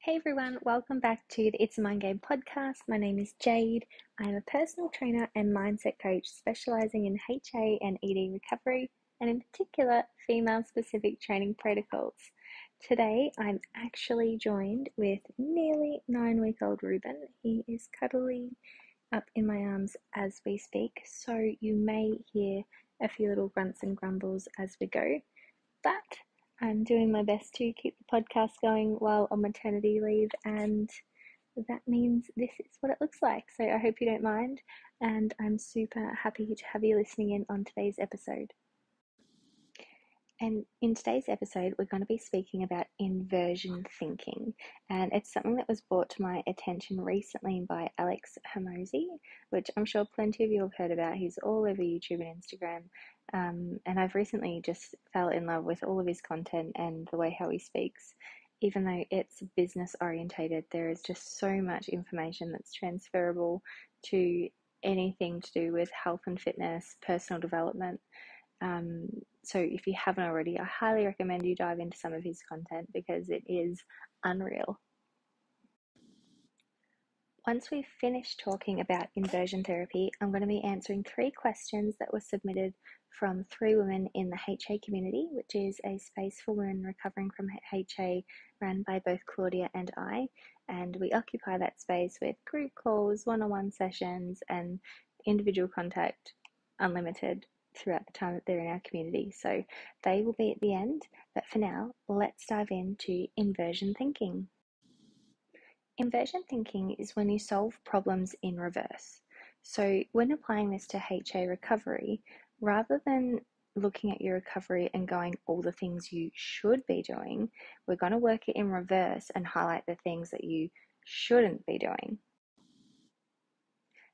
Hey everyone, welcome back to the It's a Mind Game podcast. My name is Jade. I am a personal trainer and mindset coach specializing in HA and ED recovery, and in particular, female specific training protocols. Today, I'm actually joined with nearly 9-week-old Ruben. He is cuddling up in my arms as we speak, so you may hear a few little grunts and grumbles as we go. But I'm doing my best to keep the podcast going while on maternity leave, and that means this is what it looks like. So I hope you don't mind, and I'm super happy to have you listening in on today's episode. And in today's episode, we're going to be speaking about inversion thinking, and it's something that was brought to my attention recently by Alex Hermosi, which I'm sure plenty of you have heard about. He's all over YouTube and Instagram, and I've recently just fell in love with all of his content and the way how he speaks. Even though it's business orientated, there is just so much information that's transferable to anything to do with health and fitness, personal development. So if you haven't already, I highly recommend you dive into some of his content because it is unreal. Once we've finished talking about inversion therapy, I'm going to be answering 3 questions that were submitted from 3 women in the HA community, which is a space for women recovering from HA run by both Claudia and I. And we occupy that space with group calls, one-on-one sessions, and individual contact unlimited throughout the time that they're in our community. So they will be at the end, but for now, let's dive into inversion thinking. Inversion thinking is when you solve problems in reverse. So when applying this to HA recovery, rather than looking at your recovery and going all the things you should be doing, we're going to work it in reverse and highlight the things that you shouldn't be doing.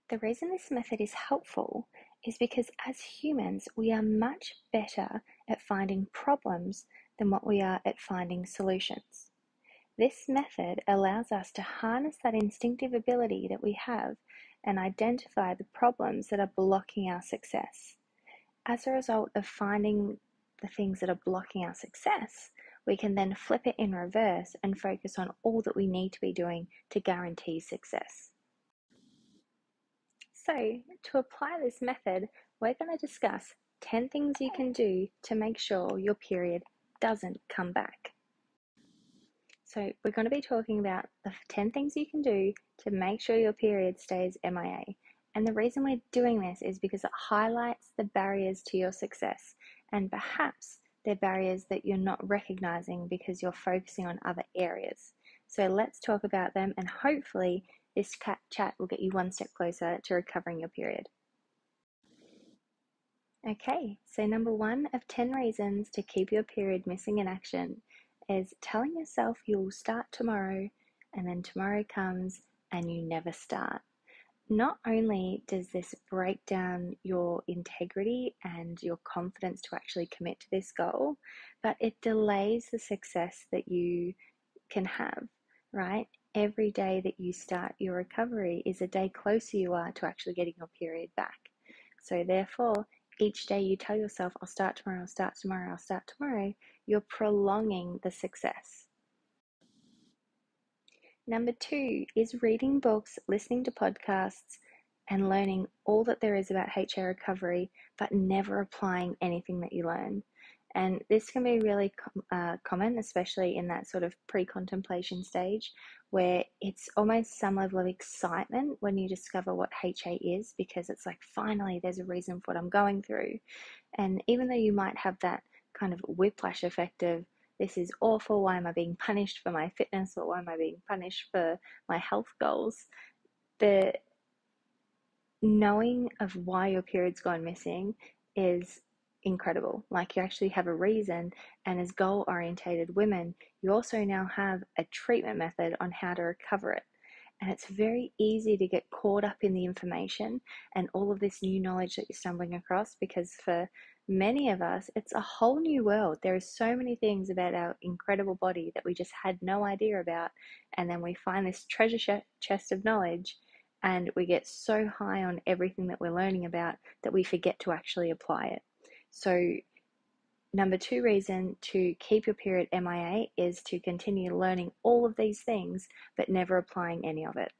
The reason this method is helpful is because as humans, we are much better at finding problems than what we are at finding solutions. This method allows us to harness that instinctive ability that we have and identify the problems that are blocking our success. As a result of finding the things that are blocking our success, we can then flip it in reverse and focus on all that we need to be doing to guarantee success. So, to apply this method, we're going to discuss 10 things you can do to make sure your period doesn't come back. So, we're going to be talking about the 10 things you can do to make sure your period stays MIA. And the reason we're doing this is because it highlights the barriers to your success, and perhaps they're barriers that you're not recognizing because you're focusing on other areas. So, let's talk about them, and hopefully this chat will get you one step closer to recovering your period. Okay, so number 1 of 10 reasons to keep your period missing in action is telling yourself you'll start tomorrow, and then tomorrow comes and you never start. Not only does this break down your integrity and your confidence to actually commit to this goal, but it delays the success that you can have, right? Every day that you start your recovery is a day closer you are to actually getting your period back. So therefore, each day you tell yourself, I'll start tomorrow, I'll start tomorrow, I'll start tomorrow, you're prolonging the success. Number 2 is reading books, listening to podcasts, and learning all that there is about HA recovery, but never applying anything that you learn. And this can be really common, especially in that sort of pre-contemplation stage, where it's almost some level of excitement when you discover what HA is, because it's like, finally, there's a reason for what I'm going through. And even though you might have that kind of whiplash effect of, this is awful, why am I being punished for my fitness, or why am I being punished for my health goals, the knowing of why your period's gone missing is incredible. Like, you actually have a reason, and as goal-orientated women, you also now have a treatment method on how to recover it. And it's very easy to get caught up in the information and all of this new knowledge that you're stumbling across, because for many of us, it's a whole new world. There are so many things about our incredible body that we just had no idea about, and then we find this treasure chest of knowledge, and we get so high on everything that we're learning about that we forget to actually apply it. So number 2 reason to keep your period MIA is to continue learning all of these things but never applying any of it.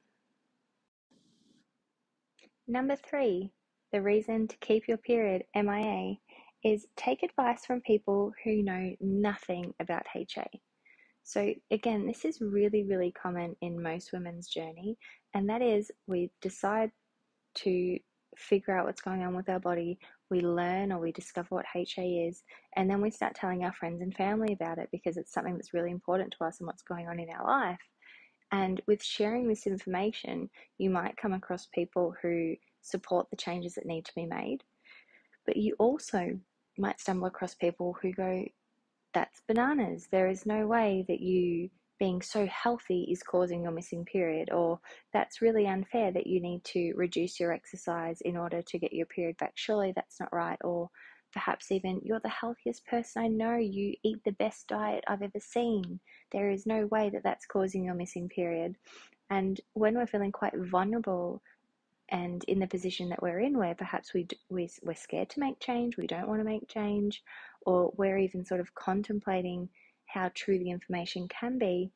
Number 3, the reason to keep your period MIA is take advice from people who know nothing about HA. So again, this is really, really common in most women's journey, and that is we decide to figure out what's going on with our body, we learn or we discover what HA is, and then we start telling our friends and family about it because it's something that's really important to us and what's going on in our life. And with sharing this information, you might come across people who support the changes that need to be made, but you also might stumble across people who go, that's bananas. There is no way that you being so healthy is causing your missing period, or that's really unfair that you need to reduce your exercise in order to get your period back. Surely that's not right. Or perhaps even, you're the healthiest person I know, you eat the best diet I've ever seen. There is no way that that's causing your missing period. And when we're feeling quite vulnerable and in the position that we're in, where perhaps we're scared to make change, we don't want to make change, or we're even sort of contemplating how true the information can be,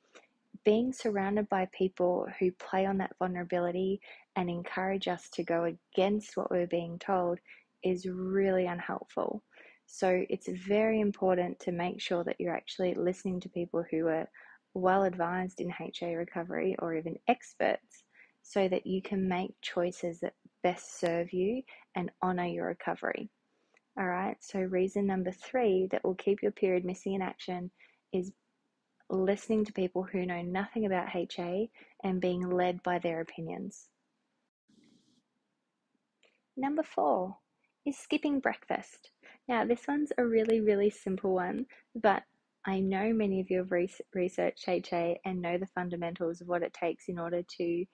being surrounded by people who play on that vulnerability and encourage us to go against what we're being told is really unhelpful. So it's very important to make sure that you're actually listening to people who are well advised in HA recovery or even experts, so that you can make choices that best serve you and honor your recovery. All right, so reason number 3 that will keep your period missing in action is listening to people who know nothing about HA and being led by their opinions. Number 4 is skipping breakfast. Now, this one's a really, really simple one, but I know many of you have researched HA and know the fundamentals of what it takes in order to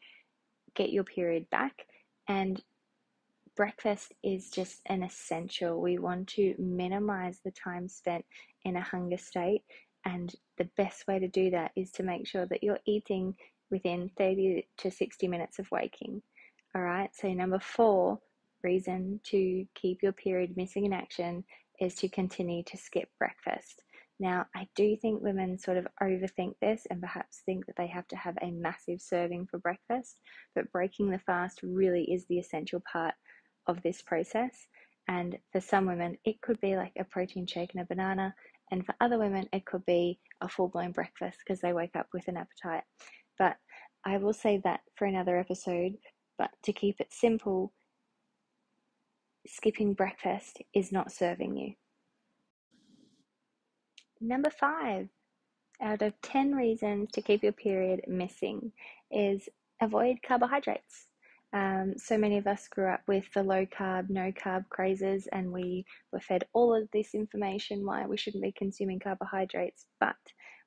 get your period back, and breakfast is just an essential. We want to minimize the time spent in a hunger state, and the best way to do that is to make sure that you're eating within 30 to 60 minutes of waking. All right, so number 4 reason to keep your period missing in action is to continue to skip breakfast. Now, I do think women sort of overthink this and perhaps think that they have to have a massive serving for breakfast, but breaking the fast really is the essential part of this process. And for some women, it could be like a protein shake and a banana, and for other women, it could be a full-blown breakfast because they wake up with an appetite. But I will save that for another episode. But to keep it simple, skipping breakfast is not serving you. Number 5 out of 10 reasons to keep your period missing is avoid carbohydrates. So many of us grew up with the low carb, no carb crazes, and we were fed all of this information why we shouldn't be consuming carbohydrates. But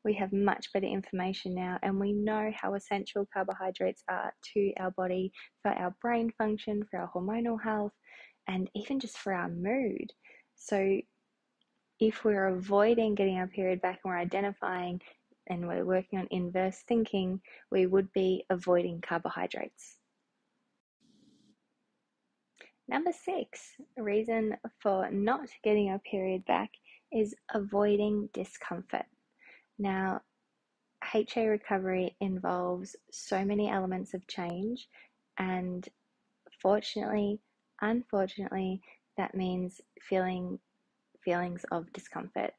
we have much better information now, and we know how essential carbohydrates are to our body, for our brain function, for our hormonal health, and even just for our mood. So if we're avoiding getting our period back and we're identifying and we're working on inverse thinking, we would be avoiding carbohydrates. Number 6, reason for not getting our period back is avoiding discomfort. Now, HA recovery involves so many elements of change, and unfortunately, that means feelings of discomfort.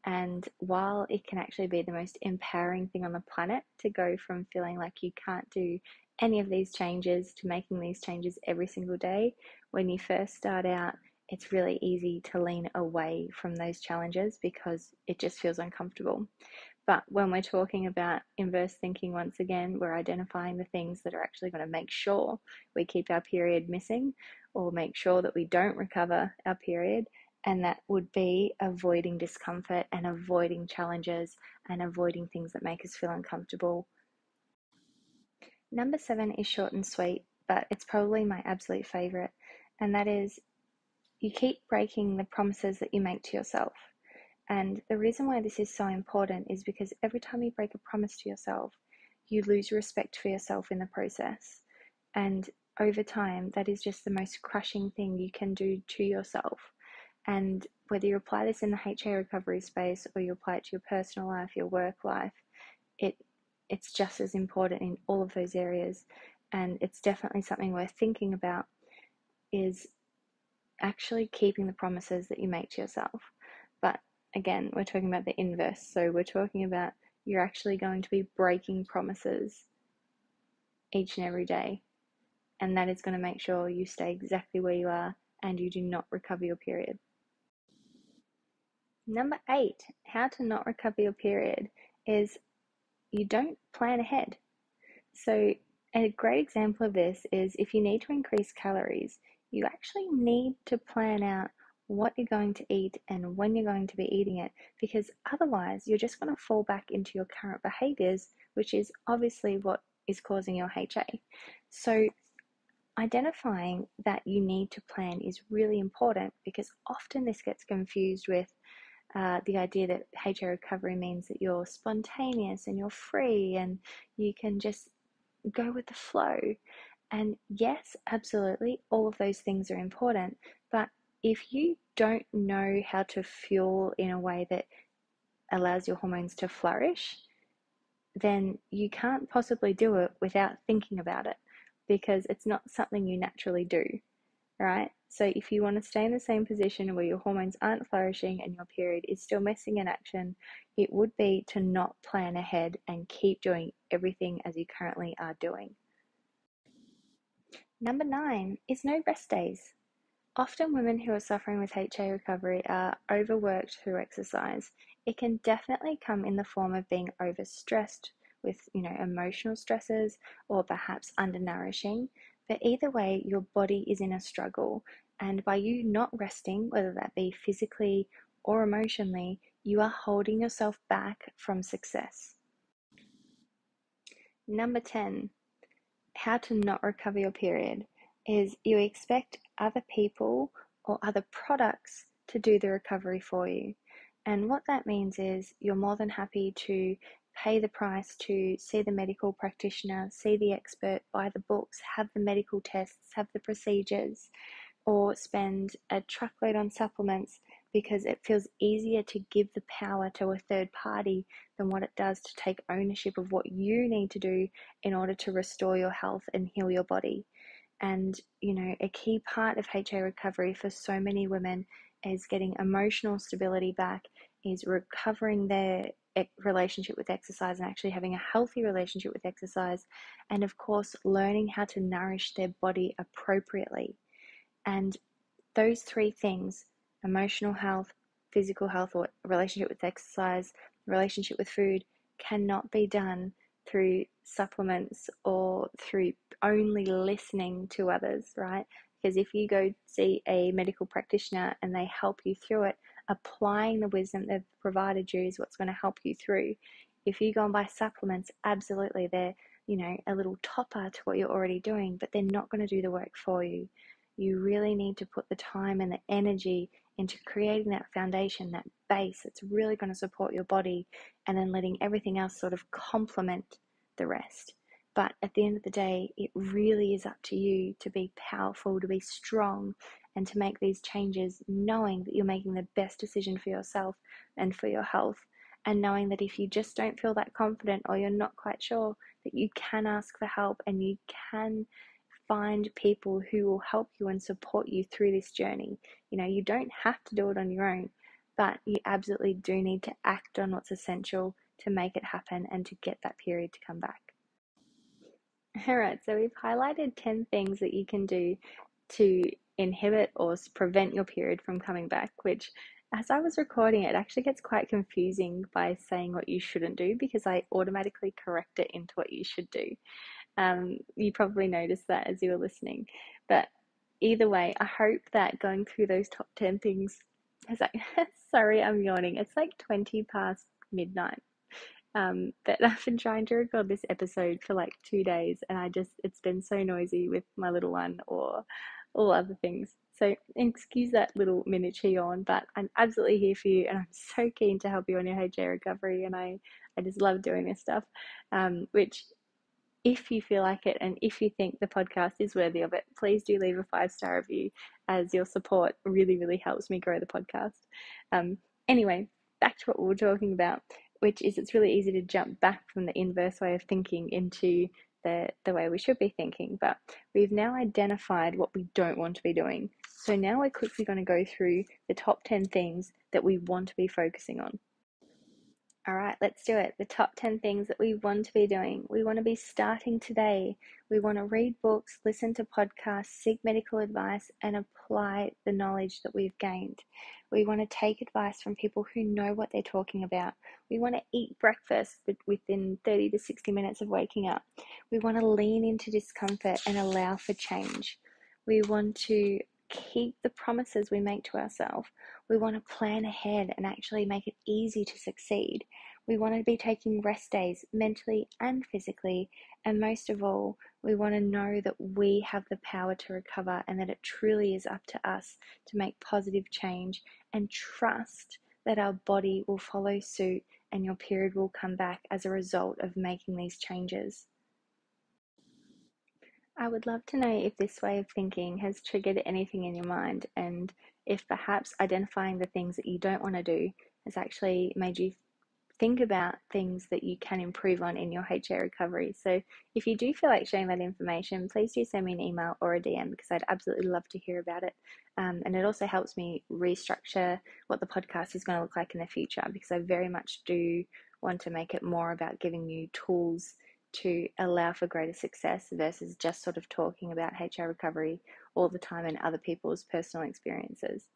And while it can actually be the most empowering thing on the planet to go from feeling like you can't do any of these changes to making these changes every single day, when you first start out, it's really easy to lean away from those challenges because it just feels uncomfortable. But when we're talking about inverse thinking, once again, we're identifying the things that are actually going to make sure we keep our period missing or make sure that we don't recover our period. And that would be avoiding discomfort and avoiding challenges and avoiding things that make us feel uncomfortable. Number 7 is short and sweet, but it's probably my absolute favorite. And that is, you keep breaking the promises that you make to yourself. And the reason why this is so important is because every time you break a promise to yourself, you lose respect for yourself in the process. And over time, that is just the most crushing thing you can do to yourself. And whether you apply this in the HA recovery space or you apply it to your personal life, your work life, it's just as important in all of those areas. And it's definitely something worth thinking about, is actually keeping the promises that you make to yourself. But again, we're talking about the inverse. So we're talking about you're actually going to be breaking promises each and every day. And that is going to make sure you stay exactly where you are and you do not recover your period. Number 8, how to not recover your period, is you don't plan ahead. So a great example of this is if you need to increase calories, you actually need to plan out what you're going to eat and when you're going to be eating it, because otherwise you're just going to fall back into your current behaviors, which is obviously what is causing your HA. So identifying that you need to plan is really important, because often this gets confused with the idea that HA recovery means that you're spontaneous and you're free and you can just go with the flow. And yes, absolutely, all of those things are important. But if you don't know how to fuel in a way that allows your hormones to flourish, then you can't possibly do it without thinking about it, because it's not something you naturally do, right? So if you want to stay in the same position where your hormones aren't flourishing and your period is still missing in action, it would be to not plan ahead and keep doing everything as you currently are doing. Number 9 is no rest days. Often women who are suffering with HA recovery are overworked through exercise. It can definitely come in the form of being overstressed with, emotional stresses, or perhaps undernourishing. But either way, your body is in a struggle. And by you not resting, whether that be physically or emotionally, you are holding yourself back from success. Number 10, how to not recover your period, is you expect other people or other products to do the recovery for you. And what that means is you're more than happy to pay the price to see the medical practitioner, see the expert, buy the books, have the medical tests, have the procedures, or spend a truckload on supplements, because it feels easier to give the power to a third party than what it does to take ownership of what you need to do in order to restore your health and heal your body. And, a key part of HA recovery for so many women is getting emotional stability back, is recovering their relationship with exercise and actually having a healthy relationship with exercise, and of course, learning how to nourish their body appropriately. And those 3 things, emotional health, physical health, or relationship with exercise, relationship with food, cannot be done through supplements or through only listening to others, right? Because if you go see a medical practitioner and they help you through it, applying the wisdom they've provided you is what's going to help you through. If you go and buy supplements, absolutely, they're, a little topper to what you're already doing, but they're not going to do the work for you. You really need to put the time and the energy into creating that foundation, that base that's really going to support your body, and then letting everything else sort of complement the rest. But at the end of the day, it really is up to you to be powerful, to be strong, and to make these changes, knowing that you're making the best decision for yourself and for your health. And knowing that if you just don't feel that confident, or you're not quite sure, that you can ask for help and you can find people who will help you and support you through this journey. You don't have to do it on your own, but you absolutely do need to act on what's essential to make it happen and to get that period to come back. All right, so we've highlighted 10 things that you can do to inhibit or prevent your period from coming back, which, as I was recording it, actually gets quite confusing by saying what you shouldn't do, because I automatically correct it into what you should do. You probably noticed that as you were listening. But either way, I hope that going through those top 10 things is like, sorry, I'm yawning. It's like 20 past midnight. But I've been trying to record this episode for like 2 days, and it's been so noisy with my little one or all other things. So excuse that little miniature yawn, but I'm absolutely here for you, and I'm so keen to help you on your HA recovery, and I just love doing this stuff, which if you feel like it and if you think the podcast is worthy of it, please do leave a 5-star review, as your support really, really helps me grow the podcast. Anyway, back to what we were talking about, which is it's really easy to jump back from the inverse way of thinking into the way we should be thinking. But we've now identified what we don't want to be doing. So now we're quickly going to go through the top 10 things that we want to be focusing on. All right, let's do it. The top 10 things that we want to be doing. We want to be starting today. We want to read books, listen to podcasts, seek medical advice, and apply the knowledge that we've gained. We want to take advice from people who know what they're talking about. We want to eat breakfast within 30 to 60 minutes of waking up. We want to lean into discomfort and allow for change. We want to keep the promises we make to ourselves. We want to plan ahead and actually make it easy to succeed. We want to be taking rest days mentally and physically. And most of all, we want to know that we have the power to recover and that it truly is up to us to make positive change, and trust that our body will follow suit and your period will come back as a result of making these changes. I would love to know if this way of thinking has triggered anything in your mind, and if perhaps identifying the things that you don't want to do has actually made you think about things that you can improve on in your HA recovery. So if you do feel like sharing that information, please do send me an email or a DM, because I'd absolutely love to hear about it. And it also helps me restructure what the podcast is going to look like in the future, because I very much do want to make it more about giving you tools to allow for greater success versus just sort of talking about HA recovery all the time and other people's personal experiences.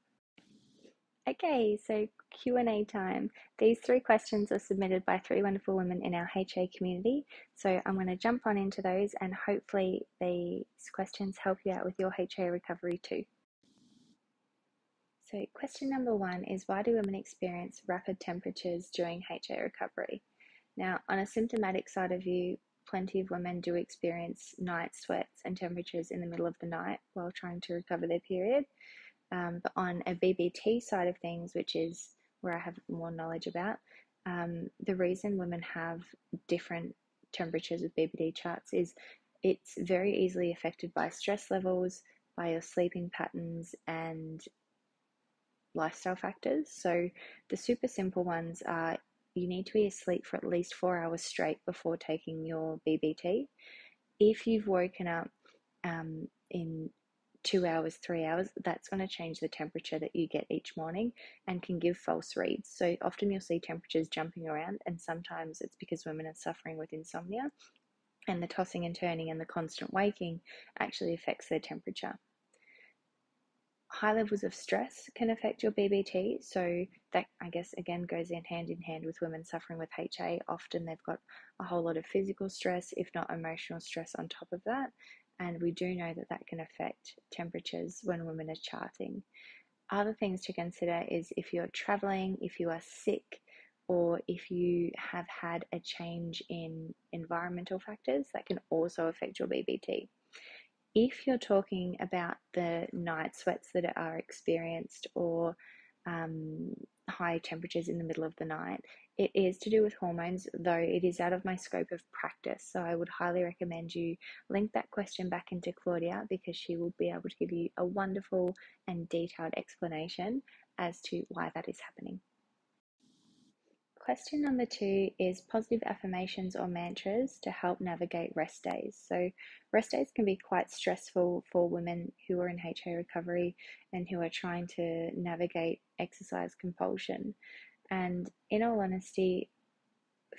Okay, so Q&A time. These 3 questions are submitted by 3 wonderful women in our HA community. So I'm going to jump on into those, and hopefully these questions help you out with your HA recovery too. So question number 1 is, why do women experience rapid temperatures during HA recovery? Now, on a symptomatic side of view, plenty of women do experience night sweats and temperatures in the middle of the night while trying to recover their period. But on a BBT side of things, which is where I have more knowledge about, the reason women have different temperatures with BBT charts is it's very easily affected by stress levels, by your sleeping patterns, and lifestyle factors. So the super simple ones are, you need to be asleep for at least 4 hours straight before taking your BBT. If you've woken up in 2 hours, 3 hours, that's going to change the temperature that you get each morning and can give false reads. So often you'll see temperatures jumping around, and sometimes it's because women are suffering with insomnia, and the tossing and turning and the constant waking actually affects their temperature. High levels of stress can affect your BBT, so that, I guess, again goes in hand with women suffering with HA. Often they've got a whole lot of physical stress, if not emotional stress, on top of that, and we do know that that can affect temperatures when women are charting. Other things to consider is if you're traveling, if you are sick, or if you have had a change in environmental factors, that can also affect your BBT. If you're talking about the night sweats that are experienced, or high temperatures in the middle of the night, it is to do with hormones, though it is out of my scope of practice. So I would highly recommend you link that question back into Claudia, because she will be able to give you a wonderful and detailed explanation as to why that is happening. Question number 2 is positive affirmations or mantras to help navigate rest days. So rest days can be quite stressful for women who are in HA recovery and who are trying to navigate exercise compulsion. And in all honesty,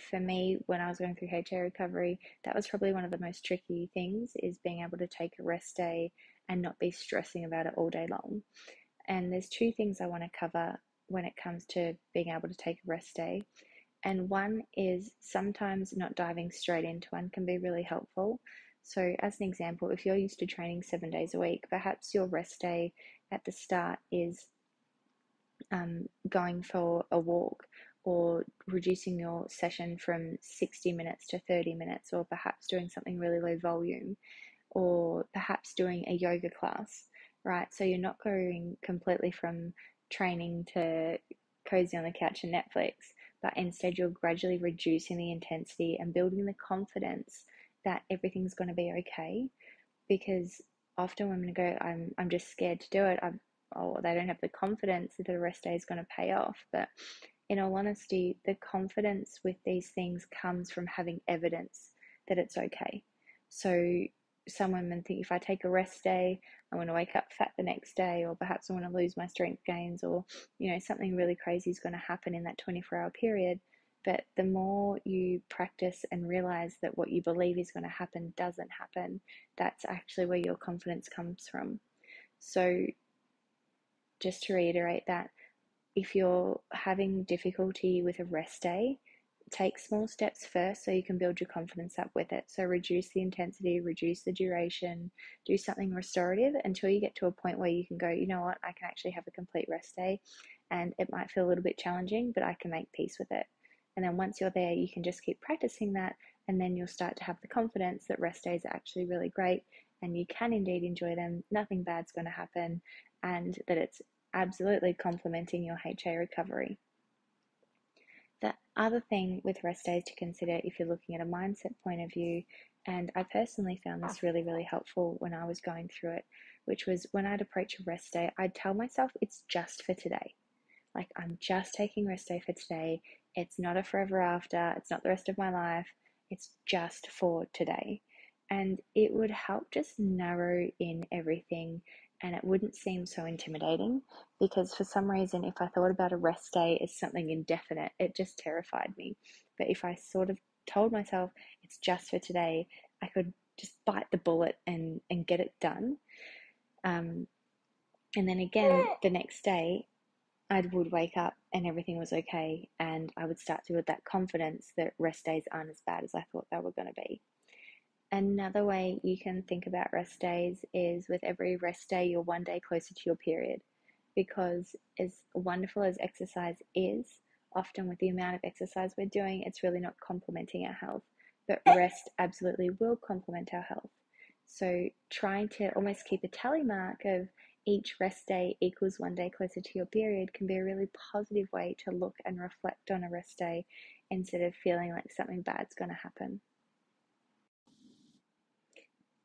for me, when I was going through HA recovery, that was probably one of the most tricky things, is being able to take a rest day and not be stressing about it all day long. And there's 2 things I want to cover when it comes to being able to take a rest day. And one is, sometimes not diving straight into one can be really helpful. So as an example, if you're used to training 7 days a week, perhaps your rest day at the start is going for a walk, or reducing your session from 60 minutes to 30 minutes, or perhaps doing something really low volume, or perhaps doing a yoga class, right? So you're not going completely from training to cozy on the couch and Netflix, but instead you're gradually reducing the intensity and building the confidence that everything's going to be okay, because often women go, I'm just scared to do it. They don't have the confidence that the rest day is going to pay off. But in all honesty, the confidence with these things comes from having evidence that it's okay. So some women think, if I take a rest day, I'm going to wake up fat the next day, or perhaps I want to lose my strength gains, or something really crazy is going to happen in that 24-hour period. But the more you practice and realize that what you believe is going to happen doesn't happen, that's actually where your confidence comes from. So just to reiterate that, if you're having difficulty with a rest day, take small steps first so you can build your confidence up with it. So reduce the intensity, reduce the duration, do something restorative until you get to a point where you can go, you know what, I can actually have a complete rest day, and it might feel a little bit challenging, but I can make peace with it. And then once you're there, you can just keep practicing that, and then you'll start to have the confidence that rest days are actually really great and you can indeed enjoy them. Nothing bad's going to happen, and that it's absolutely complementing your HA recovery. The other thing with rest days to consider if you're looking at a mindset point of view, and I personally found this really, really helpful when I was going through it, which was when I'd approach a rest day, I'd tell myself it's just for today. Like, I'm just taking rest day for today. It's not a forever after. It's not the rest of my life. It's just for today. And it would help just narrow in everything, and it wouldn't seem so intimidating, because for some reason, if I thought about a rest day as something indefinite, it just terrified me. But if I sort of told myself it's just for today, I could just bite the bullet and get it done. And then again, the next day, I would wake up and everything was okay, and I would start to build that confidence that rest days aren't as bad as I thought they were going to be. Another way you can think about rest days is, with every rest day, you're one day closer to your period, because as wonderful as exercise is, often with the amount of exercise we're doing, it's really not complementing our health, but rest absolutely will complement our health. So trying to almost keep a tally mark of each rest day equals one day closer to your period can be a really positive way to look and reflect on a rest day, instead of feeling like something bad's going to happen.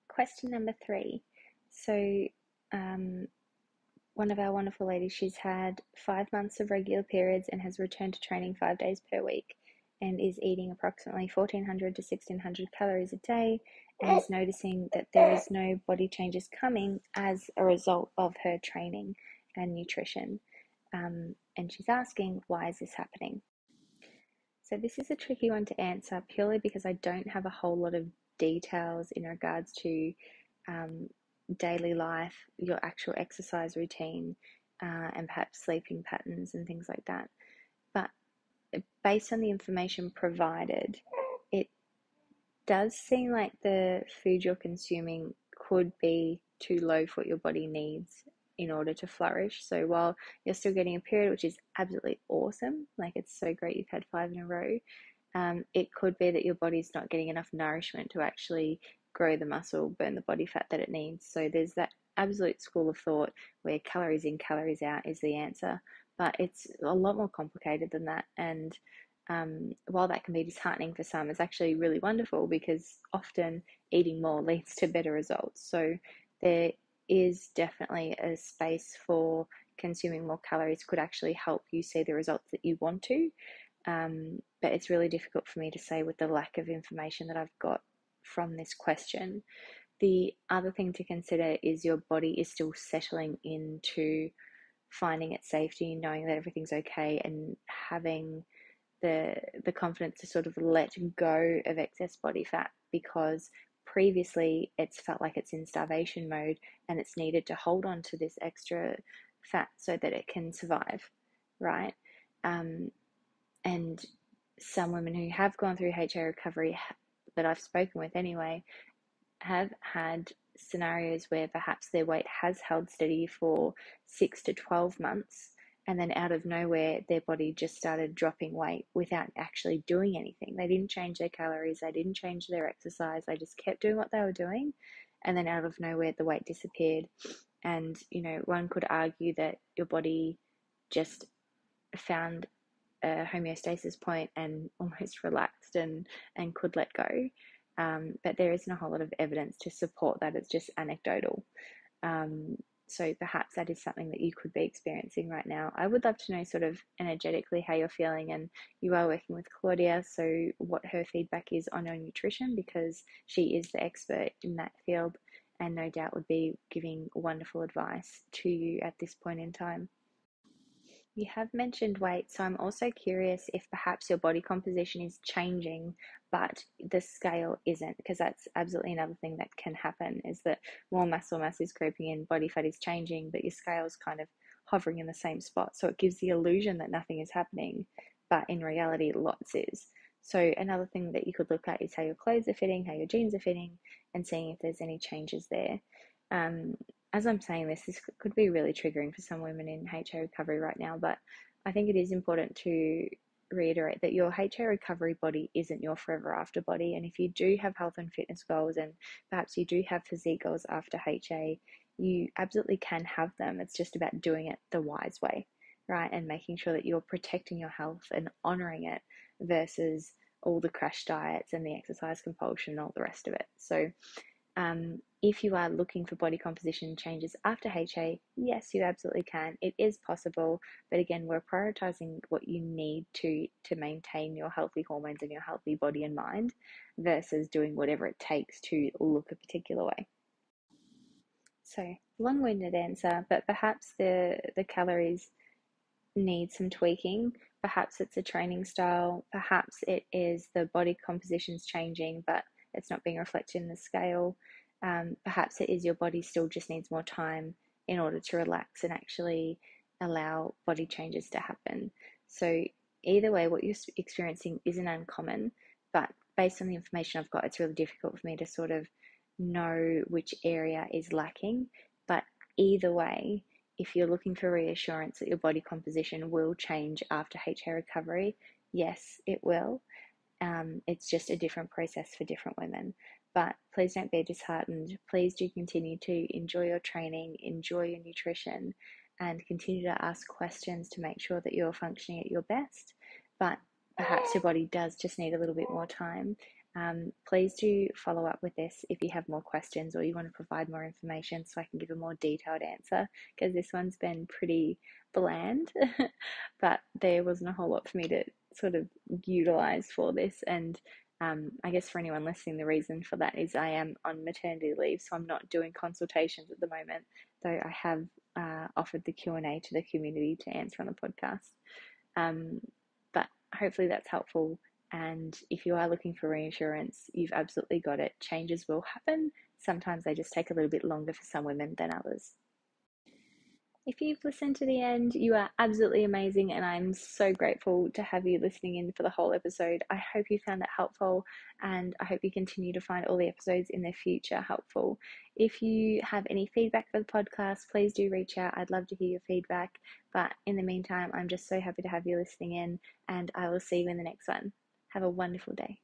Question number 3. So one of our wonderful ladies, she's had 5 months of regular periods and has returned to training 5 days per week, and is eating approximately 1,400 to 1,600 calories a day, and is noticing that there is no body changes coming as a result of her training and nutrition. And she's asking, why is this happening? So this is a tricky one to answer, purely because I don't have a whole lot of details in regards to daily life, your actual exercise routine, and perhaps sleeping patterns and things like that. But based on the information provided, it does seem like the food you're consuming could be too low for what your body needs in order to flourish. So while you're still getting a period, which is absolutely awesome, like it's so great you've had 5 in a row, it could be that your body's not getting enough nourishment to actually grow the muscle, burn the body fat that it needs. So there's that absolute school of thought where calories in, calories out is the answer, but it's a lot more complicated than that. And while that can be disheartening for some, it's actually really wonderful, because often eating more leads to better results. So there is definitely a space for consuming more calories could actually help you see the results that you want to. But it's really difficult for me to say with the lack of information that I've got from this question. The other thing to consider is your body is still settling into finding its safety, knowing that everything's okay, and having the confidence to sort of let go of excess body fat, because previously it's felt like it's in starvation mode and it's needed to hold on to this extra fat so that it can survive, right? And some women who have gone through HA recovery, that I've spoken with anyway, have had scenarios where perhaps their weight has held steady for 6 to 12 months, and then out of nowhere their body just started dropping weight without actually doing anything. They didn't change their calories, they didn't change their exercise, they just kept doing what they were doing, and then out of nowhere the weight disappeared. And one could argue that your body just found a homeostasis point and almost relaxed and could let go. but there isn't a whole lot of evidence to support that. It's just anecdotal. Um, so perhaps that is something that you could be experiencing right now. I would love to know sort of energetically how you're feeling, and you are working with Claudia, so what her feedback is on your nutrition, because she is the expert in that field and no doubt would be giving wonderful advice to you at this point in time. You have mentioned weight, so I'm also curious if perhaps your body composition is changing, but the scale isn't, because that's absolutely another thing that can happen, is that more muscle mass is creeping in, body fat is changing, but your scale's kind of hovering in the same spot. So it gives the illusion that nothing is happening, but in reality, lots is. So another thing that you could look at is how your clothes are fitting, how your jeans are fitting, and seeing if there's any changes there. Um, as I'm saying this could be really triggering for some women in HA recovery right now, but I think it is important to reiterate that your HA recovery body isn't your forever after body. And if you do have health and fitness goals, and perhaps you do have physique goals after HA, you absolutely can have them. It's just about doing it the wise way, right? And making sure that you're protecting your health and honoring it versus all the crash diets and the exercise compulsion and all the rest of it. So if you are looking for body composition changes after HA, yes, you absolutely can. It is possible, but again, we're prioritizing what you need to maintain your healthy hormones and your healthy body and mind versus doing whatever it takes to look a particular way. So, long-winded answer, but perhaps the calories need some tweaking. Perhaps it's a training style, perhaps it is the body composition's changing, but it's not being reflected in the scale. Perhaps it is your body still just needs more time in order to relax and actually allow body changes to happen. So, either way, what you're experiencing isn't uncommon, but based on the information I've got, it's really difficult for me to sort of know which area is lacking. But either way, if you're looking for reassurance that your body composition will change after HA recovery, yes, it will. It's just a different process for different women. But please don't be disheartened. Please do continue to enjoy your training, enjoy your nutrition, and continue to ask questions to make sure that you're functioning at your best. But perhaps your body does just need a little bit more time. Please do follow up with this if you have more questions or you want to provide more information so I can give a more detailed answer, because this one's been pretty bland, but there wasn't a whole lot for me to sort of utilize for this. And I guess for anyone listening, the reason for that is I am on maternity leave, so I'm not doing consultations at the moment, though I have offered the Q&A to the community to answer on the podcast. But hopefully that's helpful. And if you are looking for reassurance, you've absolutely got it. Changes will happen. Sometimes they just take a little bit longer for some women than others. If you've listened to the end, you are absolutely amazing, and I'm so grateful to have you listening in for the whole episode. I hope you found that helpful, and I hope you continue to find all the episodes in the future helpful. If you have any feedback for the podcast, please do reach out. I'd love to hear your feedback. But in the meantime, I'm just so happy to have you listening in, and I will see you in the next one. Have a wonderful day.